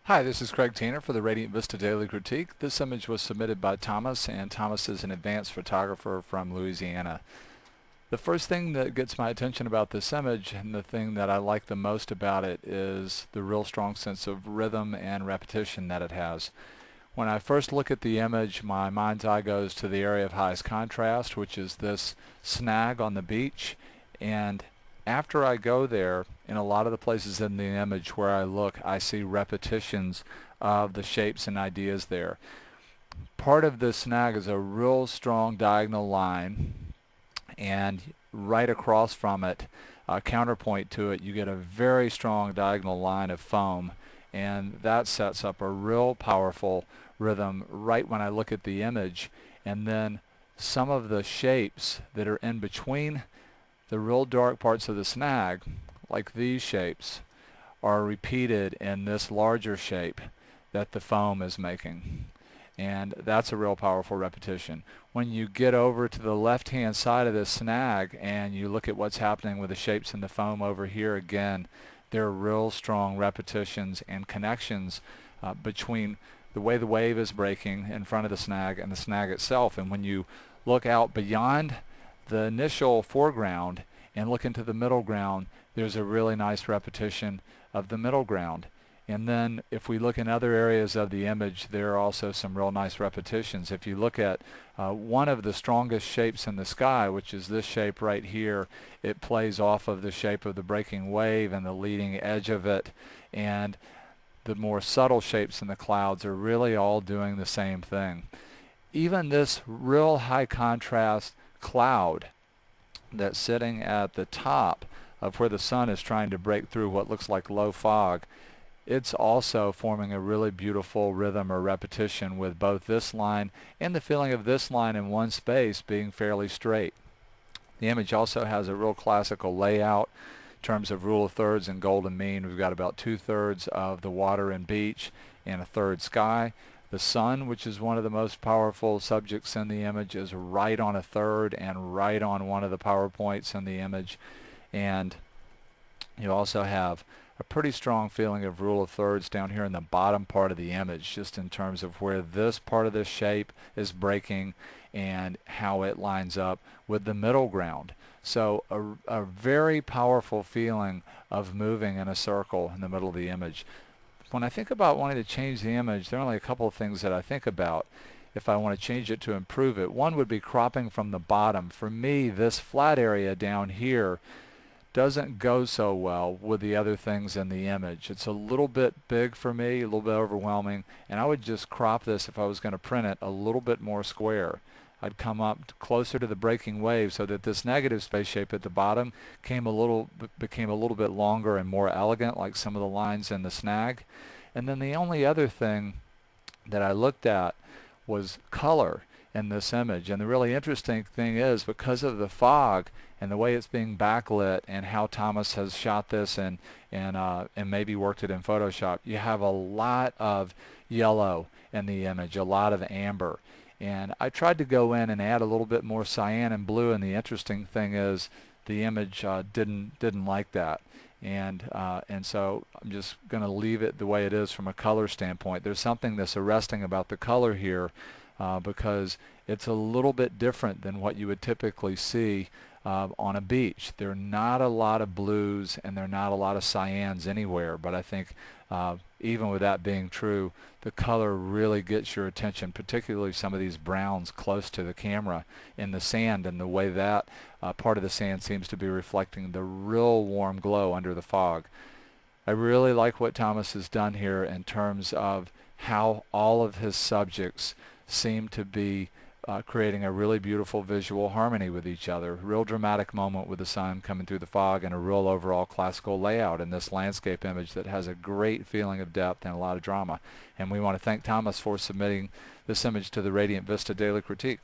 Hi, this is Craig Tanner for the Radiant Vista Daily Critique. This image was submitted by Thomas, and Thomas is an advanced photographer from Louisiana. The first thing that gets my attention about this image, and the thing that I like the most about it, is the real strong sense of rhythm and repetition that it has. When I first look at the image, my mind's eye goes to the area of highest contrast, which is this snag on the beach, and after I go there, in a lot of the places in the image where I look, I see repetitions of the shapes and ideas there. Part of this snag is a real strong diagonal line, and right across from it, counterpoint to it, you get a very strong diagonal line of foam, and that sets up a real powerful rhythm right when I look at the image. And then some of the shapes that are in between the real dark parts of the snag, like these shapes, are repeated in this larger shape that the foam is making. And that's a real powerful repetition. When you get over to the left-hand side of this snag and you look at what's happening with the shapes in the foam over here, again, there are real strong repetitions and connections between the way the wave is breaking in front of the snag and the snag itself. And when you look out beyond the initial foreground and look into the middle ground, there's a really nice repetition of the middle ground. And then if we look in other areas of the image, there are also some real nice repetitions. If you look at one of the strongest shapes in the sky, which is this shape right here, it plays off of the shape of the breaking wave and the leading edge of it. And the more subtle shapes in the clouds are really all doing the same thing. Even this real high contrast cloud that's sitting at the top of where the sun is trying to break through what looks like low fog, it's also forming a really beautiful rhythm or repetition with both this line and the feeling of this line in one space being fairly straight. The image also has a real classical layout in terms of rule of thirds and golden mean. We've got about 2/3 of the water and beach and 1/3 sky. The sun, which is one of the most powerful subjects in the image, is right on 1/3 and right on one of the power points in the image. And you also have a pretty strong feeling of rule of thirds down here in the bottom part of the image, just in terms of where this part of this shape is breaking and how it lines up with the middle ground. So a very powerful feeling of moving in a circle in the middle of the image. When I think about wanting to change the image, there are only a couple of things that I think about if I want to change it to improve it. One would be cropping from the bottom. For me, this flat area down here doesn't go so well with the other things in the image. It's a little bit big for me, a little bit overwhelming, and I would just crop this, if I was going to print it, a little bit more square. I'd come up closer to the breaking wave so that this negative space shape at the bottom became a little bit longer and more elegant, like some of the lines in the snag. And then the only other thing that I looked at was color in this image. And the really interesting thing is, because of the fog and the way it's being backlit and how Thomas has shot this and maybe worked it in Photoshop, you have a lot of yellow in the image, a lot of amber. And I tried to go in and add a little bit more cyan and blue, and the interesting thing is the image didn't like that. And so I'm just going to leave it the way it is from a color standpoint. There's something that's arresting about the color here because it's a little bit different than what you would typically see on a beach. There are not a lot of blues and there are not a lot of cyans anywhere, but I think even with that being true, the color really gets your attention, particularly some of these browns close to the camera in the sand, and the way that part of the sand seems to be reflecting the real warm glow under the fog. I really like what Thomas has done here in terms of how all of his subjects seem to be creating a really beautiful visual harmony with each other. Real dramatic moment with the sun coming through the fog, and a real overall classical layout in this landscape image that has a great feeling of depth and a lot of drama. And we want to thank Thomas for submitting this image to the Radiant Vista Daily Critique.